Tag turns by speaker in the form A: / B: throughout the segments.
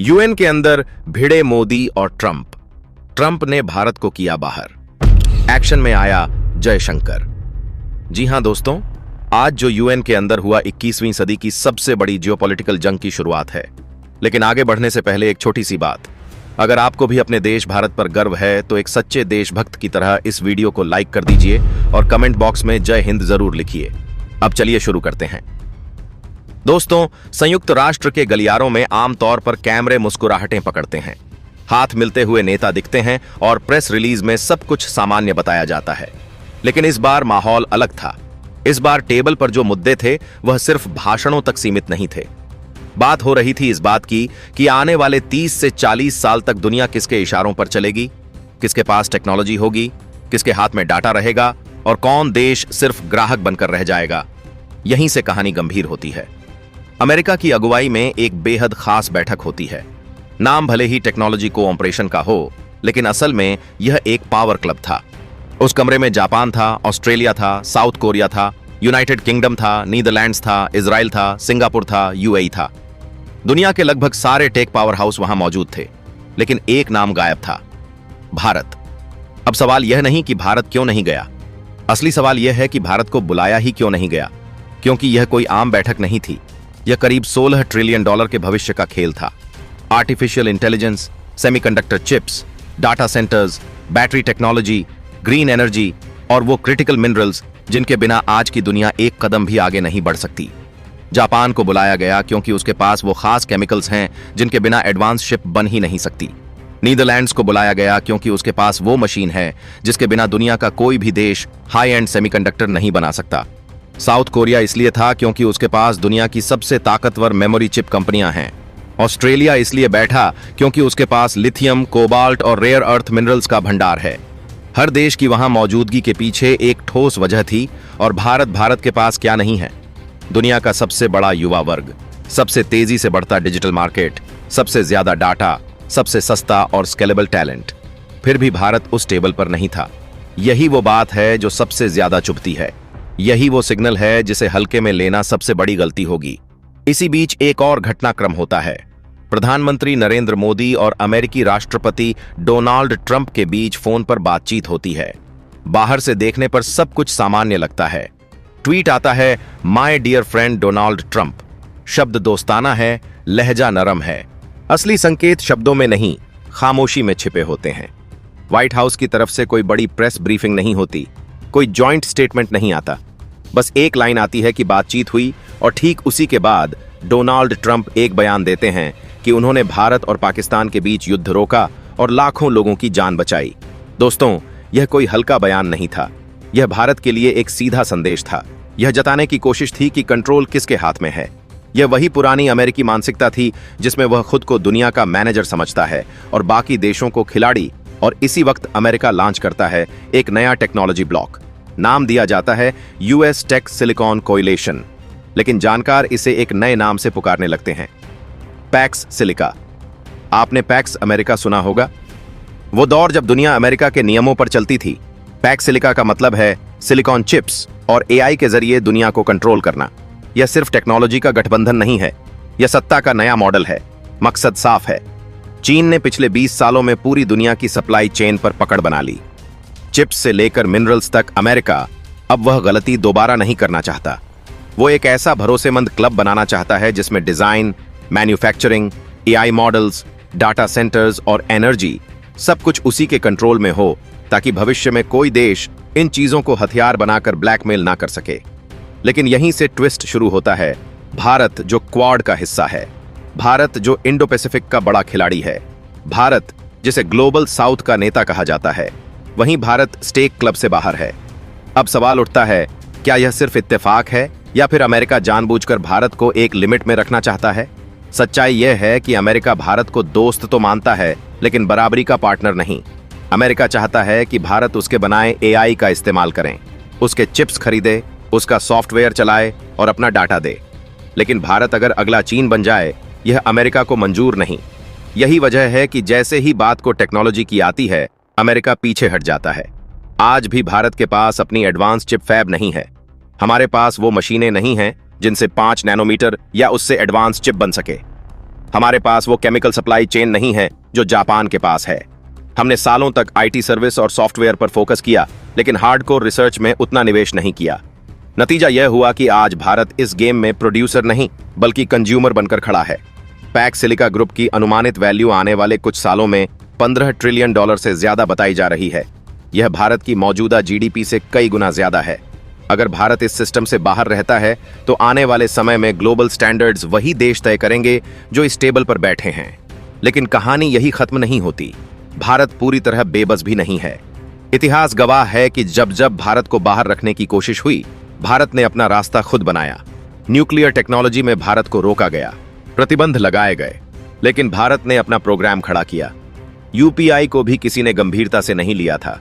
A: UN के अंदर भिड़े मोदी और ट्रंप ने भारत को किया बाहर। एक्शन में आया जयशंकर। जी हां दोस्तों, आज जो यूएन के अंदर हुआ 21वीं सदी की सबसे बड़ी जियोपॉलिटिकल जंग की शुरुआत है। लेकिन आगे बढ़ने से पहले एक छोटी सी बात, अगर आपको भी अपने देश भारत पर गर्व है तो एक सच्चे देशभक्त की तरह इस वीडियो को लाइक कर दीजिए और कमेंट बॉक्स में जय हिंद जरूर लिखिए। अब चलिए शुरू करते हैं। दोस्तों, संयुक्त राष्ट्र के गलियारों में आमतौर पर कैमरे मुस्कुराहटें पकड़ते हैं, हाथ मिलते हुए नेता दिखते हैं और प्रेस रिलीज में सब कुछ सामान्य बताया जाता है। लेकिन इस बार माहौल अलग था। इस बार टेबल पर जो मुद्दे थे वह सिर्फ भाषणों तक सीमित नहीं थे। बात हो रही थी इस बात की कि आने वाले 30 से 40 साल तक दुनिया किसके इशारों पर चलेगी, किसके पास टेक्नोलॉजी होगी, किसके हाथ में डाटा रहेगा और कौन देश सिर्फ ग्राहक बनकर रह जाएगा। यहीं से कहानी गंभीर होती है। अमेरिका की अगुवाई में एक बेहद खास बैठक होती है। नाम भले ही टेक्नोलॉजी कोऑपरेशन का हो, लेकिन असल में यह एक पावर क्लब था। उस कमरे में जापान था, ऑस्ट्रेलिया था, साउथ कोरिया था, यूनाइटेड किंगडम था, नीदरलैंड्स था, इजराइल था, सिंगापुर था, यूएई था। दुनिया के लगभग सारे टेक पावर हाउस वहां मौजूद थे, लेकिन एक नाम गायब था, भारत। अब सवाल यह नहीं कि भारत क्यों नहीं गया, असली सवाल यह है कि भारत को बुलाया ही क्यों नहीं गया। क्योंकि यह कोई आम बैठक नहीं थी। यह करीब $16 ट्रिलियन के भविष्य का खेल था। Artificial intelligence, semiconductor chips, data centres, battery technology, green energy और वो क्रिटिकल मिनरल्स जिनके बिना आज की दुनिया एक कदम भी आगे नहीं बढ़ सकती। जापान को बुलाया गया क्योंकि उसके पास वो खास केमिकल्स हैं जिनके बिना एडवांस शिप बन ही नहीं सकती। नीदरलैंड्स को बुलाया गया क्योंकि उसके पास वो मशीन है जिसके बिना दुनिया का कोई भी देश हाई एंड सेमीकंडक्टर नहीं बना सकता। साउथ कोरिया इसलिए था क्योंकि उसके पास दुनिया की सबसे ताकतवर मेमोरी चिप कंपनियां हैं। ऑस्ट्रेलिया इसलिए बैठा क्योंकि उसके पास लिथियम, कोबाल्ट और रेयर अर्थ मिनरल्स का भंडार है। हर देश की वहां मौजूदगी के पीछे एक ठोस वजह थी। और भारत के पास क्या नहीं है? दुनिया का सबसे बड़ा युवा वर्ग, सबसे तेजी से बढ़ता डिजिटल मार्केट, सबसे ज्यादा डाटा, सबसे सस्ता और स्केलेबल टैलेंट। फिर भी भारत उस टेबल पर नहीं था। यही वो बात है जो सबसे ज्यादा चुभती है। यही वो सिग्नल है जिसे हल्के में लेना सबसे बड़ी गलती होगी। इसी बीच एक और घटनाक्रम होता है। प्रधानमंत्री नरेंद्र मोदी और अमेरिकी राष्ट्रपति डोनाल्ड ट्रंप के बीच फोन पर बातचीत होती है। बाहर से देखने पर सब कुछ सामान्य लगता है। ट्वीट आता है, my dear friend Donald Trump. शब्द दोस्ताना है, लहजा नरम है। असली संकेत शब्दों में नहीं, खामोशी में छिपे होते हैं। व्हाइट हाउस की तरफ से कोई बड़ी प्रेस ब्रीफिंग नहीं होती, कोई जॉइंट स्टेटमेंट नहीं आता। बस एक लाइन आती है कि बातचीत हुई और ठीक उसी के बाद डोनाल्ड ट्रंप एक बयान देते हैं कि उन्होंने भारत और पाकिस्तान के बीच युद्ध रोका और लाखों लोगों की जान बचाई। दोस्तों, यह कोई हल्का बयान नहीं था। यह भारत के लिए एक सीधा संदेश था। यह जताने की कोशिश थी कि कंट्रोल किसके हाथ में है। यह वही पुरानी अमेरिकी मानसिकता थी जिसमें वह खुद को दुनिया का मैनेजर समझता है और बाकी देशों को खिलाड़ी। और इसी वक्त अमेरिका लॉन्च करता है एक नया टेक्नोलॉजी ब्लॉक। नाम दिया जाता है यूएस टेक सिलिकॉन कोएलिशन, लेकिन जानकार इसे एक नए नाम से पुकारने लगते हैं, पैक्स सिलिका। आपने पैक्स अमेरिका सुना होगा, वो दौर जब दुनिया अमेरिका के नियमों पर चलती थी। पैक्स सिलिका का मतलब है सिलिकॉन चिप्स और एआई के जरिए दुनिया को कंट्रोल करना। यह सिर्फ टेक्नोलॉजी का गठबंधन नहीं है, यह सत्ता का नया मॉडल है। मकसद साफ है। चीन ने पिछले 20 सालों में पूरी दुनिया की सप्लाई चेन पर पकड़ बना ली। चिप्स से लेकर मिनरल्स तक अमेरिका अब वह गलती दोबारा नहीं करना चाहता। वो एक ऐसा भरोसेमंद क्लब बनाना चाहता है जिसमें design, manufacturing, AI models, data centres और एनर्जी सब कुछ उसी के कंट्रोल में हो, ताकि भविष्य में कोई देश इन चीजों को हथियार बनाकर ब्लैकमेल ना कर सके। लेकिन यहीं से ट्विस्ट शुरू होता है। भारत जो क्वाड का हिस्सा है, भारत जो इंडो पैसिफिक का बड़ा खिलाड़ी है, भारत जिसे ग्लोबल साउथ का नेता कहा जाता है, वहीं भारत स्टेक क्लब से बाहर है। अब सवाल उठता है, क्या यह सिर्फ इत्तेफाक है या फिर अमेरिका जानबूझकर भारत को एक लिमिट में रखना चाहता है? सच्चाई यह है कि अमेरिका भारत को दोस्त तो मानता है, लेकिन बराबरी का पार्टनर नहीं। अमेरिका चाहता है कि भारत उसके बनाए एआई का इस्तेमाल करें, उसके चिप्स खरीदे, उसका सॉफ्टवेयर चलाए और अपना डाटा दे। लेकिन भारत अगर अगला चीन बन जाए, यह अमेरिका को मंजूर नहीं। यही वजह है कि जैसे ही बात को टेक्नोलॉजी की आती है, अमेरिका पीछे हट जाता है। आज भी भारत के पास अपनी एडवांस चिप फैब नहीं है। हमारे पास वो मशीनें नहीं हैं जिनसे 5 नैनोमीटर या उससे एडवांस चिप बन सके। हमारे पास वो केमिकल सप्लाई चेन नहीं है जो जापान के पास है। हमने सालों तक आईटी सर्विस और सॉफ्टवेयर पर फोकस किया, लेकिन हार्डकोर रिसर्च में उतना निवेश नहीं किया। नतीजा यह हुआ कि आज भारत इस गेम में प्रोड्यूसर नहीं बल्कि कंज्यूमर बनकर खड़ा है। पैक्स सिलिका ग्रुप की अनुमानित वैल्यू आने वाले कुछ सालों में $15 ट्रिलियन से ज्यादा बताई जा रही है। यह भारत की मौजूदा जीडीपी से कई गुना ज्यादा है। अगर भारत इस सिस्टम से बाहर रहता है तो आने वाले समय में ग्लोबल स्टैंडर्ड्स वही देश तय करेंगे जो इस टेबल पर बैठे हैं। लेकिन कहानी यही खत्म नहीं होती। भारत पूरी तरह बेबस भी नहीं है। इतिहास गवाह है कि जब जब भारत को बाहर रखने की कोशिश हुई, भारत ने अपना रास्ता खुद बनाया। न्यूक्लियर टेक्नोलॉजी में भारत को रोका गया, प्रतिबंध लगाए गए, लेकिन भारत ने अपना प्रोग्राम खड़ा किया। यूपीआई को भी किसी ने गंभीरता से नहीं लिया था,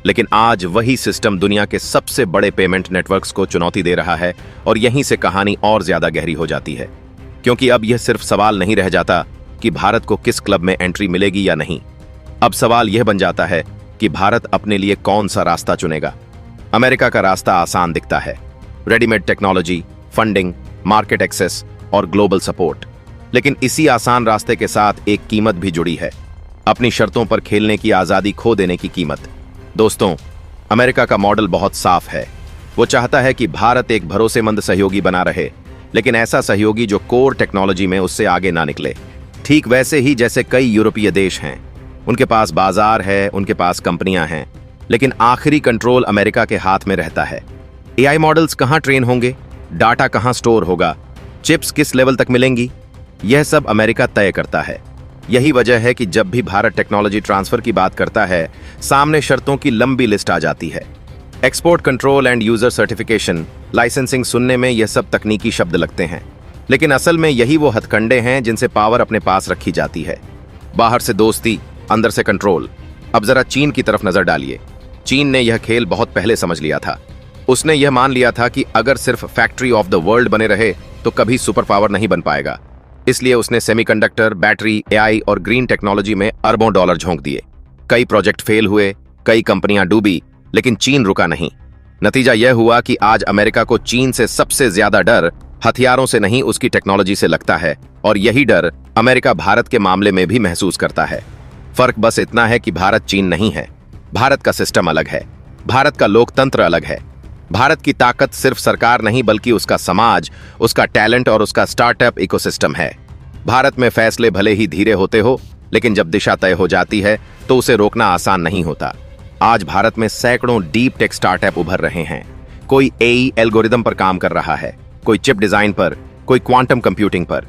A: लेकिन आज वही सिस्टम दुनिया के सबसे बड़े पेमेंट नेटवर्क्स को चुनौती दे रहा है। और यहीं से कहानी और ज्यादा गहरी हो जाती है, क्योंकि अब यह सिर्फ सवाल नहीं रह जाता कि भारत को किस क्लब में एंट्री मिलेगी या नहीं। अब सवाल यह बन जाता है कि भारत अपने लिए कौन सा रास्ता चुनेगा। अमेरिका का रास्ता आसान दिखता है, readymade technology, funding, market access और ग्लोबल सपोर्ट। लेकिन इसी आसान रास्ते के साथ एक कीमत भी जुड़ी है, अपनी शर्तों पर खेलने की आजादी खो देने की कीमत। दोस्तों, अमेरिका का मॉडल बहुत साफ है। वो चाहता है कि भारत एक भरोसेमंद सहयोगी बना रहे, लेकिन ऐसा सहयोगी जो कोर टेक्नोलॉजी में उससे आगे ना निकले। ठीक वैसे ही जैसे कई यूरोपीय देश हैं, उनके पास बाजार है, उनके पास कंपनियां हैं, लेकिन आखिरी कंट्रोल अमेरिका के हाथ में रहता है। एआई मॉडल्स कहां ट्रेन होंगे, डाटा कहां स्टोर होगा, चिप्स किस लेवल तक मिलेंगी, यह सब अमेरिका तय करता है। यही वजह है कि जब भी भारत टेक्नोलॉजी ट्रांसफर की बात करता है, सामने शर्तों की लंबी लिस्ट आ जाती है। Export control and user certification, licensing सुनने में यह सब तकनीकी शब्द लगते हैं, लेकिन असल में यही वो हथकंडे हैं जिनसे पावर अपने पास रखी जाती है। बाहर से दोस्ती, अंदर से कंट्रोल। अब जरा चीन की तरफ नजर डालिए। चीन ने यह खेल बहुत पहले समझ लिया था। उसने यह मान लिया था कि अगर सिर्फ फैक्ट्री ऑफ द वर्ल्ड बने रहे तो कभी सुपर पावर नहीं बन पाएगा। इसलिए उसने सेमीकंडक्टर, बैटरी, एआई और ग्रीन टेक्नोलॉजी में अरबों डॉलर झोंक दिए। कई प्रोजेक्ट फेल हुए, कई कंपनियां डूबी, लेकिन चीन रुका नहीं। नतीजा यह हुआ कि आज अमेरिका को चीन से सबसे ज्यादा डर हथियारों से नहीं, उसकी टेक्नोलॉजी से लगता है। और यही डर अमेरिका भारत के मामले में भी महसूस करता है। फर्क बस इतना है कि भारत चीन नहीं है। भारत का सिस्टम अलग है, भारत का लोकतंत्र अलग है। भारत की ताकत सिर्फ सरकार नहीं बल्कि उसका समाज, उसका टैलेंट और उसका स्टार्टअप इकोसिस्टम है। भारत में फैसले भले ही धीरे होते हो, लेकिन जब दिशा तय हो जाती है तो उसे रोकना आसान नहीं होता। आज भारत में सैकड़ों डीप टेक स्टार्टअप उभर रहे हैं। कोई एआई एल्गोरिदम पर काम कर रहा है, कोई चिप डिजाइन पर, कोई क्वांटम कंप्यूटिंग पर।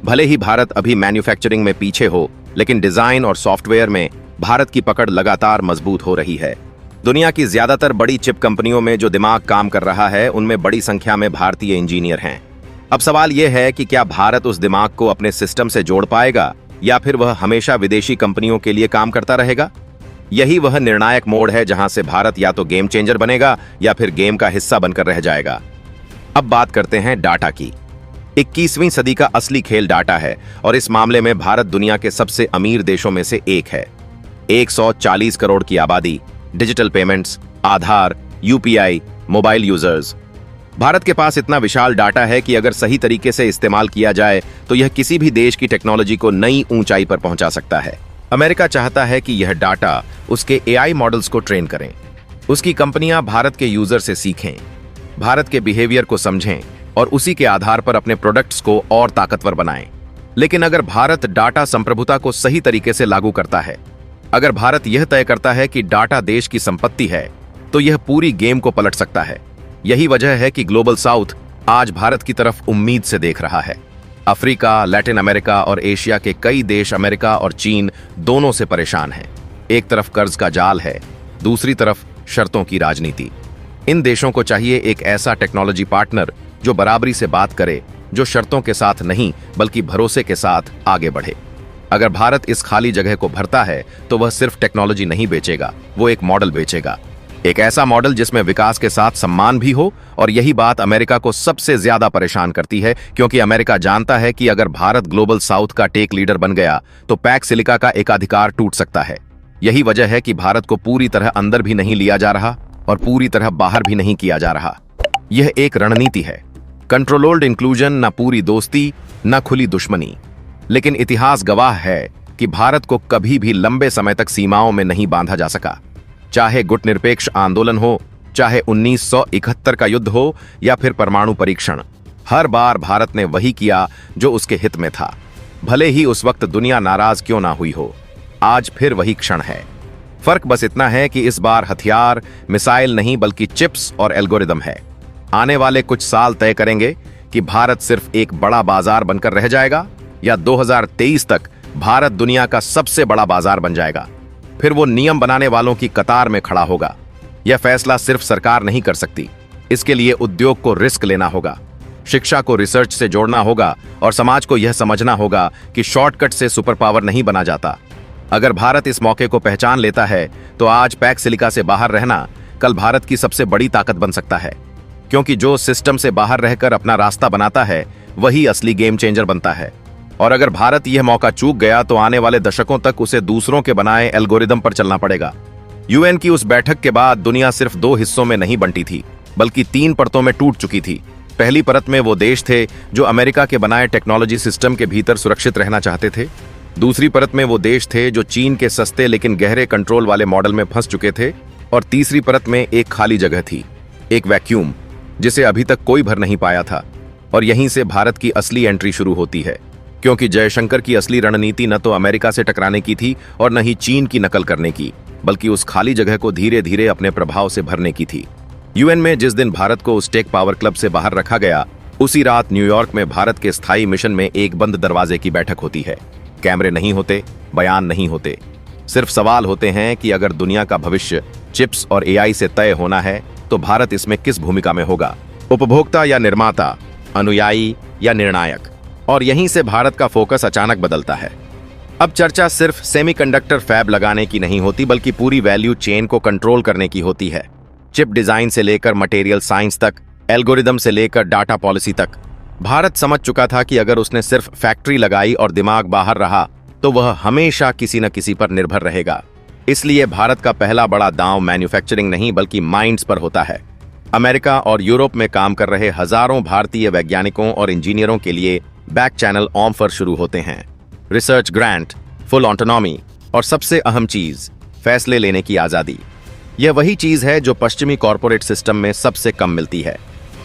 A: भले ही भारत अभी मैन्युफैक्चरिंग में पीछे हो, लेकिन डिजाइन और सॉफ्टवेयर में भारत की पकड़ लगातार मजबूत हो रही है। दुनिया की ज्यादातर बड़ी चिप कंपनियों में जो दिमाग काम कर रहा है, उनमें बड़ी संख्या में भारतीय इंजीनियर हैं। अब सवाल यह है कि क्या भारत उस दिमाग को अपने सिस्टम से जोड़ पाएगा या फिर वह हमेशा विदेशी कंपनियों के लिए काम करता रहेगा। यही वह निर्णायक मोड़ है जहां से भारत या तो गेम चेंजर बनेगा या फिर गेम का हिस्सा बनकर रह जाएगा। अब बात करते हैं डाटा की। 21वीं सदी का असली खेल डाटा है और इस मामले में भारत दुनिया के सबसे अमीर देशों में से एक है। 140 करोड़ की आबादी, डिजिटल पेमेंट्स, आधार, यूपीआई, मोबाइल यूजर्स। भारत के पास इतना विशाल डाटा है कि अगर सही तरीके से इस्तेमाल किया जाए तो यह किसी भी देश की टेक्नोलॉजी को नई ऊंचाई पर पहुंचा सकता है। अमेरिका चाहता है कि यह डाटा उसके एआई मॉडल्स को ट्रेन करें, उसकी कंपनियां भारत के यूजर से सीखें, भारत के बिहेवियर को समझें और उसी के आधार पर अपने प्रोडक्ट्स को और ताकतवर बनाएं। लेकिन अगर भारत डाटा संप्रभुता को सही तरीके से लागू करता है, अगर भारत यह तय करता है कि डाटा देश की संपत्ति है, तो यह पूरी गेम को पलट सकता है। यही वजह है कि ग्लोबल साउथ आज भारत की तरफ उम्मीद से देख रहा है। अफ्रीका, लैटिन अमेरिका और एशिया के कई देश अमेरिका और चीन दोनों से परेशान हैं। एक तरफ कर्ज का जाल है, दूसरी तरफ शर्तों की राजनीति। इन देशों को चाहिए एक ऐसा टेक्नोलॉजी पार्टनर जो बराबरी से बात करे, जो शर्तों के साथ नहीं बल्कि भरोसे के साथ आगे बढ़े। अगर भारत इस खाली जगह को भरता है तो वह सिर्फ टेक्नोलॉजी नहीं बेचेगा, वो एक मॉडल बेचेगा। एक ऐसा मॉडल जिसमें विकास के साथ सम्मान भी हो। और यही बात अमेरिका को सबसे ज्यादा परेशान करती है, क्योंकि अमेरिका जानता है कि अगर भारत ग्लोबल साउथ का टेक लीडर बन गया तो पैक्स सिलिका का एकाधिकार टूट सकता है। यही वजह है कि भारत को पूरी तरह अंदर भी नहीं लिया जा रहा और पूरी तरह बाहर भी नहीं किया जा रहा। यह एक रणनीति है, कंट्रोल्ड इंक्लूजन, न पूरी दोस्ती न खुली दुश्मनी। लेकिन इतिहास गवाह है कि भारत को कभी भी लंबे समय तक सीमाओं में नहीं बांधा जा सका। चाहे गुटनिरपेक्ष आंदोलन हो, चाहे 1971 का युद्ध हो या फिर परमाणु परीक्षण, हर बार भारत ने वही किया जो उसके हित में था, भले ही उस वक्त दुनिया नाराज क्यों ना हुई हो। आज फिर वही क्षण है। फर्क बस इतना है कि इस बार हथियार, मिसाइल नहीं बल्कि चिप्स और एल्गोरिदम है। आने वाले कुछ साल तय करेंगे कि भारत सिर्फ एक बड़ा बाजार बनकर रह जाएगा या 2023 तक भारत दुनिया का सबसे बड़ा बाजार बन जाएगा। फिर वो नियम बनाने वालों की कतार में खड़ा होगा। यह फैसला सिर्फ सरकार नहीं कर सकती, इसके लिए उद्योग को रिस्क लेना होगा, शिक्षा को रिसर्च से जोड़ना होगा और समाज को यह समझना होगा कि शॉर्टकट से सुपर पावर नहीं बना जाता। अगर भारत इस मौके को पहचान लेता है तो आज पैक सिलिका से बाहर रहना कल भारत की सबसे बड़ी ताकत बन सकता है, क्योंकि जो सिस्टम से बाहर रहकर अपना रास्ता बनाता है वही असली गेम चेंजर बनता है। और अगर भारत यह मौका चूक गया तो आने वाले दशकों तक उसे दूसरों के बनाए एल्गोरिदम पर चलना पड़ेगा। यूएन की उस बैठक के बाद दुनिया सिर्फ 2 हिस्सों में नहीं बंटी थी, बल्कि 3 परतों में टूट चुकी थी। पहली परत में वो देश थे जो अमेरिका के बनाए टेक्नोलॉजी सिस्टम के भीतर सुरक्षित रहना चाहते थे। दूसरी परत में वो देश थे जो चीन के सस्ते लेकिन गहरे कंट्रोल वाले मॉडल में फंस चुके थे। और तीसरी परत में एक खाली जगह थी, एक वैक्यूम जिसे अभी तक कोई भर नहीं पाया था। और यहीं से भारत की असली एंट्री शुरू होती है, क्योंकि जयशंकर की असली रणनीति न तो अमेरिका से टकराने की थी और न ही चीन की नकल करने की, बल्कि उस खाली जगह को धीरे धीरे अपने प्रभाव से भरने की थी। यूएन में जिस दिन भारत को उस टेक पावर क्लब से बाहर रखा गया, उसी रात न्यूयॉर्क में भारत के स्थायी मिशन में एक बंद दरवाजे की बैठक होती है। कैमरे नहीं होते, बयान नहीं होते, सिर्फ सवाल होते हैं कि अगर दुनिया का भविष्य चिप्स और एआई से तय होना है तो भारत इसमें किस भूमिका में होगा, उपभोक्ता या निर्माता, अनुयायी या निर्णायक। और यहीं से भारत का फोकस अचानक बदलता है। अब चर्चा सिर्फ सेमीकंडक्टर फैब लगाने की नहीं होती, बल्कि पूरी वैल्यू चेन को कंट्रोल करने की होती है। चिप डिजाइन से लेकर मटेरियल साइंस तक, एल्गोरिदम से लेकर डाटा पॉलिसी तक। भारत समझ चुका था कि अगर उसने सिर्फ फैक्ट्री लगाई और दिमाग बाहर रहा तो वह हमेशा किसी न किसी पर निर्भर रहेगा। इसलिए भारत का पहला बड़ा दांव मैन्युफैक्चरिंग नहीं बल्कि माइंड्स पर होता है। अमेरिका और यूरोप में काम कर रहे हजारों भारतीय वैज्ञानिकों और इंजीनियरों के लिए बैक चैनल ऑफर शुरू होते हैं। रिसर्च ग्रांट, फुल ऑटोनॉमी और सबसे अहम चीज, फैसले लेने की आजादी। यह वही चीज है जो पश्चिमी कॉरपोरेट सिस्टम में सबसे कम मिलती है।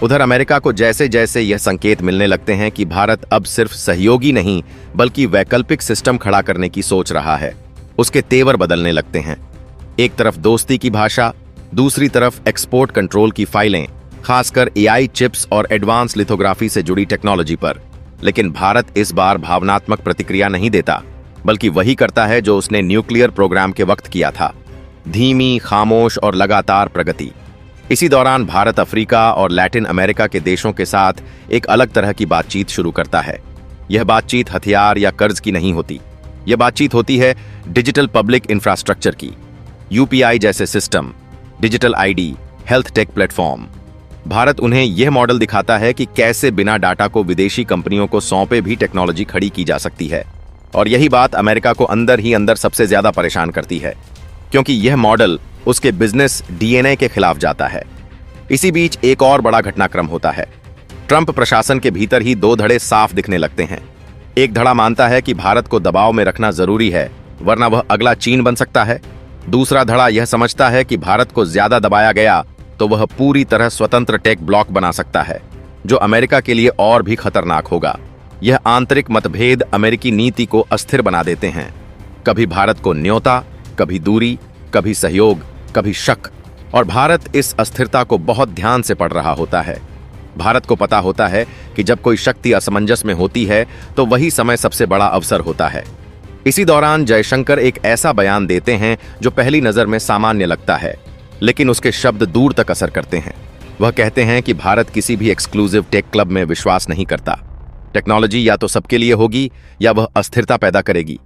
A: उधर अमेरिका को जैसे जैसे यह संकेत मिलने लगते हैं कि भारत अब सिर्फ सहयोगी नहीं बल्कि वैकल्पिक सिस्टम खड़ा करने की सोच रहा है, उसके तेवर बदलने लगते हैं। एक तरफ दोस्ती की भाषा, दूसरी तरफ एक्सपोर्ट कंट्रोल की फाइलें, खासकर एआई चिप्स और एडवांस लिथोग्राफी से जुड़ी टेक्नोलॉजी पर। लेकिन भारत इस बार भावनात्मक प्रतिक्रिया नहीं देता, बल्कि वही करता है जो उसने न्यूक्लियर प्रोग्राम के वक्त किया था, धीमी, खामोश और लगातार प्रगति। इसी दौरान भारत अफ्रीका और लैटिन अमेरिका के देशों के साथ एक अलग तरह की बातचीत शुरू करता है। यह बातचीत हथियार या कर्ज की नहीं होती, यह बातचीत होती है डिजिटल पब्लिक इंफ्रास्ट्रक्चर की। यूपीआई जैसे system, digital ID, health take platform. Bharat उन्हें यह मॉडल दिखाता है कि कैसे बिना डाटा को विदेशी कंपनियों को सौंपे भी टेक्नोलॉजी खड़ी की जा सकती है। और यही बात अमेरिका को अंदर ही अंदर सबसे ज्यादा परेशान करती है, क्योंकि यह मॉडल उसके बिजनेस डीएनए के खिलाफ जाता है। इसी बीच एक और बड़ा घटनाक्रम होता है। ट्रंप प्रशासन के भीतर ही 2 धड़े साफ दिखने लगते हैं। एक धड़ा मानता है कि भारत को दबाव में रखना जरूरी है, वरना वह अगला चीन बन सकता है। दूसरा धड़ा यह समझता है कि भारत को ज्यादा दबाया गया तो वह पूरी तरह स्वतंत्र टेक ब्लॉक बना सकता है, जो अमेरिका के लिए और भी खतरनाक होगा। यह आंतरिक मतभेद अमेरिकी नीति को अस्थिर बना देते हैं। कभी भारत को न्योता, कभी दूरी, कभी सहयोग, कभी शक। और भारत इस अस्थिरता को बहुत ध्यान से पढ़ रहा होता है। भारत को पता होता है कि जब कोई शक्ति असमंजस में होती है तो वही समय सबसे बड़ा अवसर होता है। इसी दौरान जयशंकर एक ऐसा बयान देते हैं जो पहली नजर में सामान्य लगता है, लेकिन उसके शब्द दूर तक असर करते हैं। वह कहते हैं कि भारत किसी भी एक्सक्लूसिव टेक क्लब में विश्वास नहीं करता। टेक्नोलॉजी या तो सबके लिए होगी या वह अस्थिरता पैदा करेगी।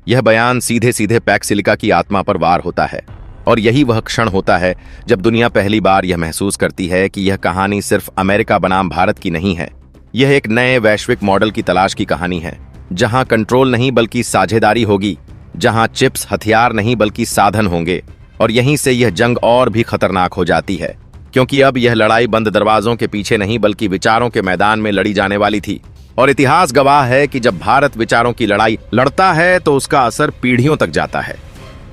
A: यह बयान सीधे सीधे पैक सिलिका की आत्मा पर वार होता है। और यही वह क्षण होता है जब दुनिया पहली बार यह महसूस करती है कि यह कहानी सिर्फ अमेरिका बनाम भारत की नहीं है। यह एक नए वैश्विक मॉडल की तलाश की कहानी है, जहां कंट्रोल नहीं बल्कि साझेदारी होगी, जहां चिप्स हथियार नहीं बल्कि साधन होंगे। और यहीं से यह जंग और भी खतरनाक हो जाती है, क्योंकि अब यह लड़ाई बंद दरवाजों के पीछे नहीं बल्कि विचारों के मैदान में लड़ी जाने वाली थी। और इतिहास गवाह है कि जब भारत विचारों की लड़ाई लड़ता है तो उसका असर पीढ़ियों तक जाता है।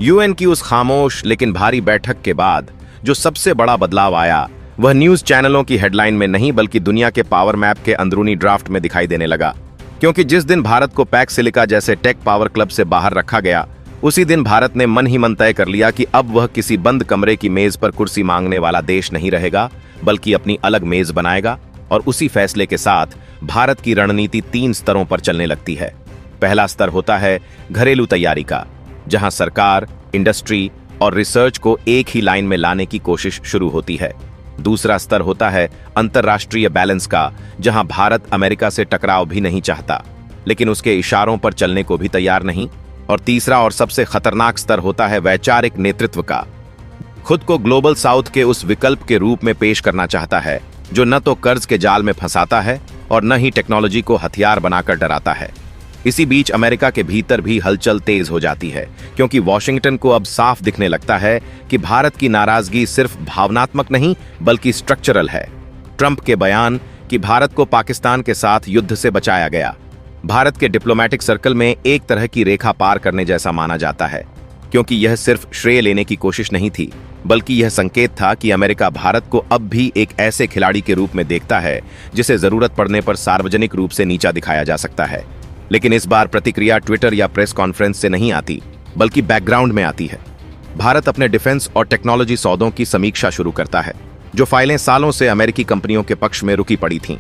A: यूएन की उस खामोश लेकिन भारी बैठक के बाद जो सबसे बड़ा बदलाव आया वह न्यूज चैनलों की हेडलाइन में नहीं बल्कि दुनिया के पावर मैप के अंदरूनी ड्राफ्ट में दिखाई देने लगा। क्योंकि जिस दिन भारत को पैक्स सिलिका जैसे टेक पावर क्लब से बाहर रखा गया, उसी दिन भारत ने मन ही मन तय कर लिया कि अब वह किसी बंद कमरे की मेज पर कुर्सी मांगने वाला देश नहीं रहेगा, बल्कि अपनी अलग मेज बनाएगा। और उसी फैसले के साथ भारत की रणनीति 3 स्तरों पर चलने लगती है। पहला स्तर होता है घरेलू तैयारी का, जहां सरकार, इंडस्ट्री और रिसर्च को एक ही लाइन में लाने की कोशिश शुरू होती है। दूसरा स्तर होता है अंतरराष्ट्रीय बैलेंस का, जहां भारत अमेरिका से टकराव भी नहीं चाहता, लेकिन उसके इशारों पर चलने को भी तैयार नहीं। और तीसरा और सबसे खतरनाक स्तर होता है वैचारिक नेतृत्व का। खुद को ग्लोबल साउथ के उस विकल्प के रूप में पेश करना चाहता है जो न तो कर्ज के जाल में फंसाता है और न ही टेक्नोलॉजी को हथियार बनाकर डराता है। इसी बीच अमेरिका के भीतर भी हलचल तेज हो जाती है, क्योंकि वॉशिंगटन को अब साफ दिखने लगता है कि भारत की नाराजगी सिर्फ भावनात्मक नहीं बल्कि स्ट्रक्चरल है। ट्रंप के बयान कि भारत को पाकिस्तान के साथ युद्ध से बचाया गया, भारत के डिप्लोमेटिक सर्कल में एक तरह की रेखा पार करने जैसा माना जाता है, क्योंकि यह सिर्फ श्रेय लेने की कोशिश नहीं थी, बल्कि यह संकेत था कि अमेरिका भारत को अब भी एक ऐसे खिलाड़ी के रूप में देखता है जिसे जरूरत पड़ने पर सार्वजनिक रूप से नीचा दिखाया जा सकता है। लेकिन इस बार प्रतिक्रिया ट्विटर या प्रेस कॉन्फ्रेंस से नहीं आती, बल्कि बैकग्राउंड में आती है। भारत अपने डिफेंस और टेक्नोलॉजी सौदों की समीक्षा शुरू करता है। जो फाइलें सालों से अमेरिकी कंपनियों के पक्ष में रुकी पड़ी थीं,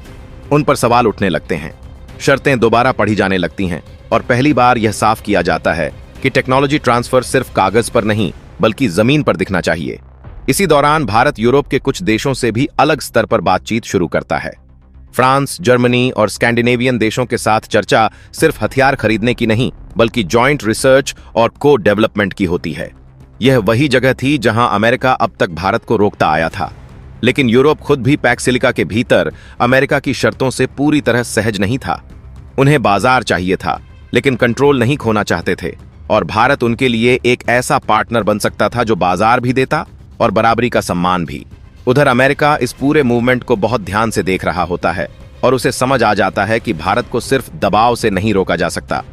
A: उन पर सवाल उठने लगते हैं। शर्तें दोबारा पढ़ी जाने लगती हैं और पहली बार यह साफ किया जाता है कि टेक्नोलॉजी ट्रांसफर सिर्फ कागज पर नहीं बल्कि जमीन पर दिखना चाहिए। इसी दौरान भारत यूरोप के कुछ देशों से भी अलग स्तर पर बातचीत शुरू करता है। फ्रांस, जर्मनी और स्कैंडिनेवियन देशों के साथ चर्चा सिर्फ हथियार खरीदने की नहीं बल्कि जॉइंट रिसर्च और को डेवलपमेंट की होती है। यह वही जगह थी जहां अमेरिका अब तक भारत को रोकता आया था। लेकिन यूरोप खुद भी पैक्स सिलिका के भीतर अमेरिका की शर्तों से पूरी तरह सहज नहीं था। उन्हें बाजार चाहिए था, लेकिन कंट्रोल नहीं खोना चाहते थे। और भारत उनके लिए एक ऐसा पार्टनर बन सकता था जो बाजार भी देता और बराबरी का सम्मान भी। उधर अमेरिका इस पूरे मूवमेंट को बहुत ध्यान से देख रहा होता है और उसे समझ आ जाता है कि भारत को सिर्फ दबाव से नहीं रोका जा सकता।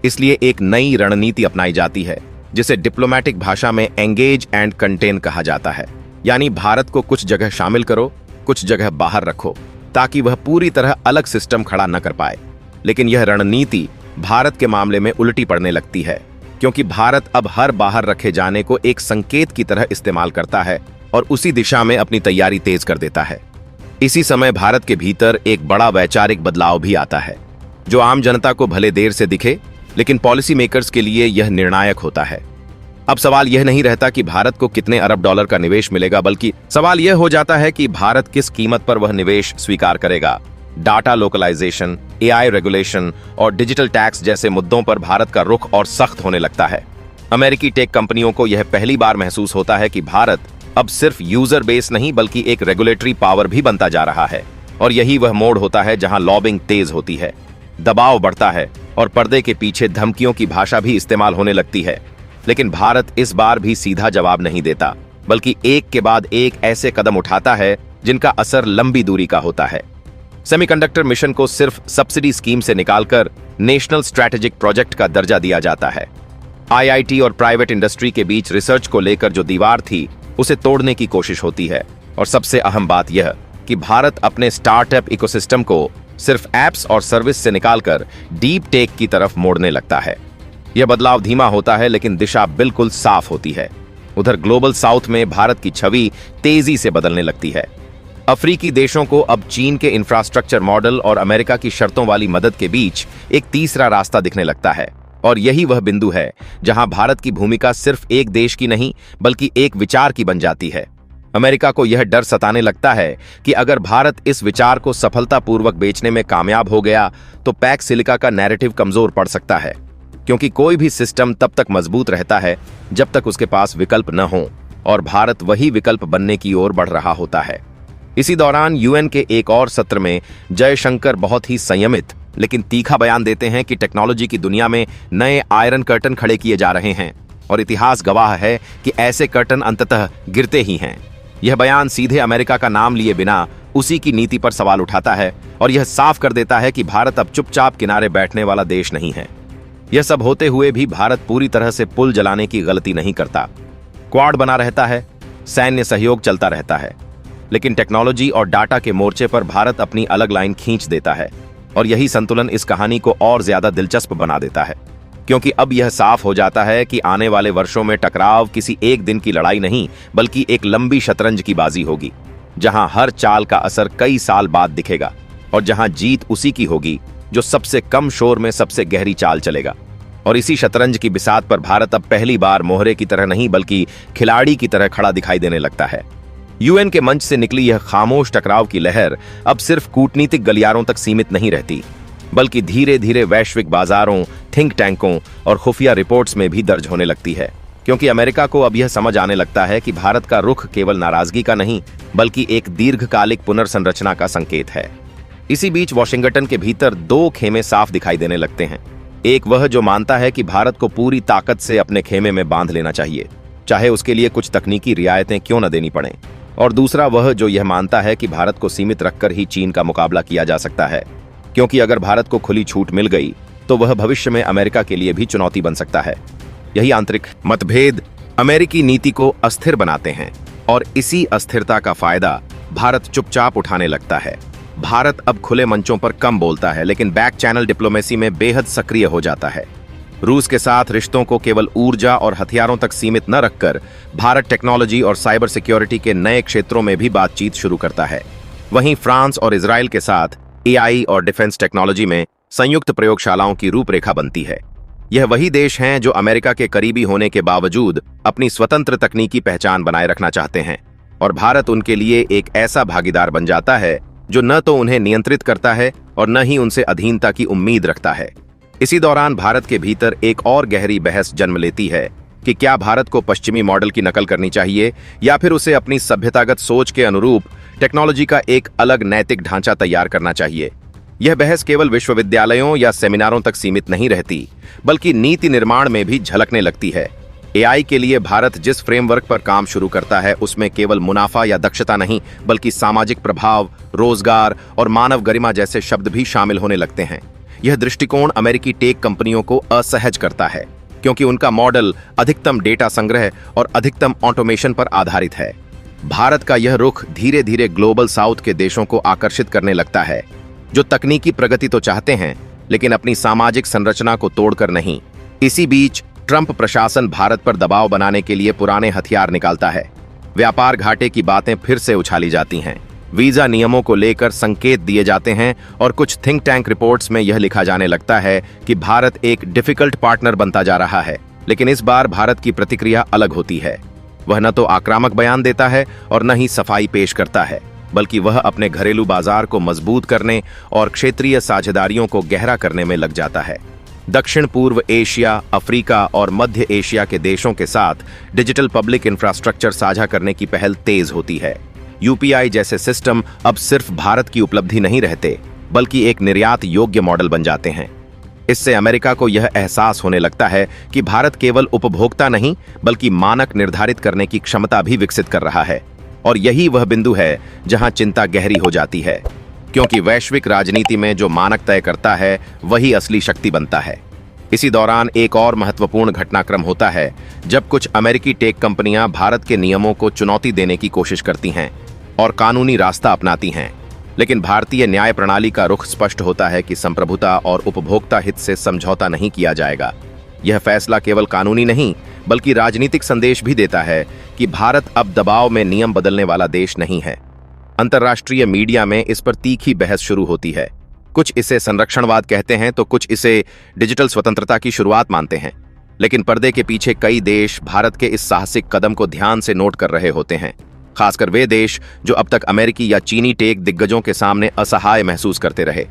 A: इसलिए एक नई रणनीति अपनाई जाती है, जिसे डिप्लोमेटिक भाषा में एंगेज एंड कंटेन कहा जाता है। यानी भारत को कुछ जगह शामिल करो, कुछ जगह बाहर रखो, ताकि वह पूरी तरह अलग सिस्टम खड़ा न कर पाए। लेकिन यह रणनीति भारत के मामले में उल्टी पड़ने लगती है, क्योंकि भारत अब हर बाहर रखे जाने को एक संकेत की तरह इस्तेमाल करता है और उसी दिशा में अपनी तैयारी तेज कर देता है। इसी समय भारत के भीतर एक बड़ा वैचारिक बदलाव भी आता है, जो आम जनता को भले देर से दिखे, लेकिन पॉलिसी मेकर्स के लिए यह निर्णायक होता है। अब सवाल यह नहीं रहता कि भारत को कितने अरब डॉलर का निवेश मिलेगा, बल्कि सवाल यह हो जाता है कि भारत किस कीमत पर वह निवेश स्वीकार करेगा। डाटा लोकलाइजेशन, एआई रेगुलेशन और डिजिटल टैक्स जैसे मुद्दों पर भारत का रुख और सख्त होने लगता है। अमेरिकी टेक कंपनियों को यह पहली बार महसूस होता है कि भारत अब सिर्फ यूजर बेस नहीं बल्कि एक रेगुलेटरी पावर भी बनता जा रहा है। और यही वह मोड़ होता है जहां लॉबिंग तेज होती है, दबाव बढ़ता है और पर्दे के पीछे धमकियों की भाषा भी इस्तेमाल होने लगती है। लेकिन भारत इस बार भी सीधा जवाब नहीं देता, बल्कि एक के बाद एक ऐसे कदम उठाता है जिनका असर लंबी दूरी का होता है। सेमीकंडक्टर मिशन को सिर्फ सब्सिडी स्कीम से निकालकर नेशनल स्ट्रैटेजिक प्रोजेक्ट का दर्जा दिया जाता है। आईआईटी और प्राइवेट इंडस्ट्री के बीच रिसर्च को लेकर जो दीवार थी, उसे तोड़ने की कोशिश होती है। और सबसे अहम बात यह कि भारत अपने स्टार्टअप इकोसिस्टम को सिर्फ एप्स और सर्विस से निकालकर डीप टेक की तरफ मोड़ने लगता है। यह बदलाव धीमा होता है, लेकिन दिशा बिल्कुल साफ होती है। उधर ग्लोबल साउथ में भारत की छवि तेजी से बदलने लगती है। अफ्रीकी देशों को अब चीन के इंफ्रास्ट्रक्चर मॉडल और अमेरिका की शर्तों वाली मदद के बीच एक तीसरा रास्ता दिखने लगता है। और यही वह बिंदु है जहां भारत की भूमिका सिर्फ एक देश की नहीं बल्कि एक विचार की बन जाती है। अमेरिका को यह डर सताने लगता है कि अगर भारत इस विचार को सफलतापूर्वक बेचने में कामयाब हो गया तो पैक्स सिलिका का नैरेटिव कमजोर पड़ सकता है, क्योंकि कोई भी सिस्टम तब तक मजबूत रहता है जब तक उसके पास विकल्प न हो, और भारत वही विकल्प बनने की ओर बढ़ रहा होता है। इसी दौरान यूएन के एक और सत्र में जयशंकर बहुत ही संयमित लेकिन तीखा बयान देते हैं कि टेक्नोलॉजी की दुनिया में नए आयरन कर्टन खड़े किए जा रहे हैं और इतिहास गवाह है कि ऐसे कर्टन अंततः गिरते ही हैं। यह बयान सीधे अमेरिका का नाम लिए बिना उसी की नीति पर सवाल उठाता है और यह साफ कर देता है कि भारत अब चुपचाप किनारे बैठने वाला देश नहीं है। यह सब होते हुए भी भारत पूरी तरह से पुल जलाने की गलती नहीं करता। क्वाड बना रहता है, सैन्य सहयोग चलता रहता है, लेकिन टेक्नोलॉजी और डाटा के मोर्चे पर भारत अपनी अलग लाइन खींच देता है। और यही संतुलन इस कहानी को और ज्यादा दिलचस्प बना देता है, क्योंकि अब यह साफ हो जाता है कि आने वाले वर्षों में टकराव किसी एक दिन की लड़ाई नहीं, बल्कि एक लंबी शतरंज की बाजी होगी, जहां हर चाल का असर कई साल बाद दिखेगा और जहां जीत उसी की होगी जो सबसे कम शोर में सबसे गहरी चाल चलेगा। और इसी शतरंज की बिसात पर भारत अब पहली बार मोहरे की तरह नहीं बल्कि खिलाड़ी की तरह खड़ा दिखाई देने लगता है। यूएन के मंच से निकली यह खामोश टकराव की लहर अब सिर्फ कूटनीतिक गलियारों तक सीमित नहीं रहती, बल्कि धीरे धीरे वैश्विक बाजारों, थिंक टैंकों और खुफिया रिपोर्ट्स में भी दर्ज होने लगती है, क्योंकि अमेरिका को अब यह समझ आने लगता है कि भारत का रुख केवल नाराजगी का नहीं बल्कि एक दीर्घकालिक पुनर्संरचना का संकेत है। इसी बीच वॉशिंगटन के भीतर दो खेमे साफ दिखाई देने लगते हैं। एक वह जो मानता है कि भारत को पूरी ताकत से अपने खेमे में बांध लेना चाहिए, चाहे उसके लिए कुछ तकनीकी रियायतें क्यों न देनी पड़े, और दूसरा वह जो यह मानता है कि भारत को सीमित रखकर ही चीन का मुकाबला किया जा सकता है, क्योंकि अगर भारत को खुली छूट मिल गई तो वह भविष्य में अमेरिका के लिए भी चुनौती बन सकता है। यही आंतरिक मतभेद अमेरिकी नीति को अस्थिर बनाते हैं और इसी अस्थिरता का फायदा भारत चुपचाप उठाने लगता है। भारत अब खुले मंचों पर कम बोलता है, लेकिन बैक चैनल डिप्लोमेसी में बेहद सक्रिय हो जाता है। रूस के साथ रिश्तों को केवल ऊर्जा और हथियारों तक सीमित न रखकर भारत टेक्नोलॉजी और साइबर सिक्योरिटी के नए क्षेत्रों में भी बातचीत शुरू करता है। वहीं फ्रांस और इजराइल के साथ एआई और डिफेंस टेक्नोलॉजी में संयुक्त प्रयोगशालाओं की रूपरेखा बनती है। यह वही देश हैं जो अमेरिका के करीबी होने के बावजूद अपनी स्वतंत्र तकनीकी पहचान बनाए रखना चाहते हैं, और भारत उनके लिए एक ऐसा भागीदार बन जाता है जो न तो उन्हें नियंत्रित करता है और न ही उनसे अधीनता की उम्मीद रखता है। इसी दौरान भारत के भीतर एक और गहरी बहस जन्म लेती है कि क्या भारत को पश्चिमी मॉडल की नकल करनी चाहिए या फिर उसे अपनी सभ्यतागत सोच के अनुरूप टेक्नोलॉजी का एक अलग नैतिक ढांचा तैयार करना चाहिए। यह बहस केवल विश्वविद्यालयों या सेमिनारों तक सीमित नहीं रहती, बल्कि नीति निर्माण में भी झलकने लगती है। एआई के लिए भारत जिस फ्रेमवर्क पर काम शुरू करता है उसमें केवल मुनाफा या दक्षता नहीं बल्कि सामाजिक प्रभाव, रोजगार और मानव गरिमा जैसे शब्द भी शामिल होने लगते हैं। यह दृष्टिकोण अमेरिकी टेक कंपनियों को असहज करता है, क्योंकि उनका मॉडल अधिकतम डेटा संग्रह और अधिकतम ऑटोमेशन पर आधारित है। भारत का यह रुख धीरे धीरे ग्लोबल साउथ के देशों को आकर्षित करने लगता है, जो तकनीकी प्रगति तो चाहते हैं लेकिन अपनी सामाजिक संरचना को तोड़कर नहीं। इसी बीच ट्रंप प्रशासन भारत पर दबाव बनाने के लिए पुराने हथियार निकालता है। व्यापार घाटे की बातें फिर से उछाली जाती हैं, वीजा नियमों को लेकर संकेत दिए जाते हैं और कुछ थिंक टैंक रिपोर्ट्स में यह लिखा जाने लगता है कि भारत एक डिफिकल्ट पार्टनर बनता जा रहा है। लेकिन इस बार भारत की प्रतिक्रिया अलग होती है। वह न तो आक्रामक बयान देता है और न ही सफाई पेश करता है, बल्कि वह अपने घरेलू बाजार को मजबूत करने और क्षेत्रीय साझेदारियों को गहरा करने में लग जाता है। दक्षिण पूर्व एशिया, अफ्रीका और मध्य एशिया के देशों के साथ डिजिटल पब्लिक इंफ्रास्ट्रक्चर साझा करने की पहल तेज होती है। यूपीआई जैसे सिस्टम अब सिर्फ भारत की उपलब्धि नहीं रहते, बल्कि एक निर्यात योग्य मॉडल बन जाते हैं। इससे अमेरिका को यह एहसास होने लगता है कि भारत केवल उपभोक्ता नहीं बल्कि मानक निर्धारित करने की क्षमता भी विकसित कर रहा है। और यही वह बिंदु है जहां चिंता गहरी हो जाती है, क्योंकि वैश्विक राजनीति में जो मानक तय करता है वही असली शक्ति बनता है। इसी दौरान एक और महत्वपूर्ण घटनाक्रम होता है जब कुछ अमेरिकी टेक कंपनियां भारत के नियमों को चुनौती देने की कोशिश करती हैं और कानूनी रास्ता अपनाती हैं। लेकिन भारतीय न्याय प्रणाली का रुख स्पष्ट होता है कि संप्रभुता और उपभोक्ता हित से समझौता नहीं किया जाएगा। यह फैसला केवल कानूनी नहीं बल्कि राजनीतिक संदेश भी देता है कि भारत अब दबाव में नियम बदलने वाला देश नहीं है। अंतर्राष्ट्रीय मीडिया में इस पर तीखी बहस शुरू होती है। कुछ इसे संरक्षणवाद कहते हैं तो कुछ इसे डिजिटल स्वतंत्रता की शुरुआत मानते हैं। लेकिन पर्दे के पीछे कई देश भारत के इस साहसिक कदम को ध्यान से नोट कर रहे होते हैं, खासकर वे देश जो अब तक अमेरिकी या चीनी टेक दिग्गजों के सामने असहाय महसूस करते रहे।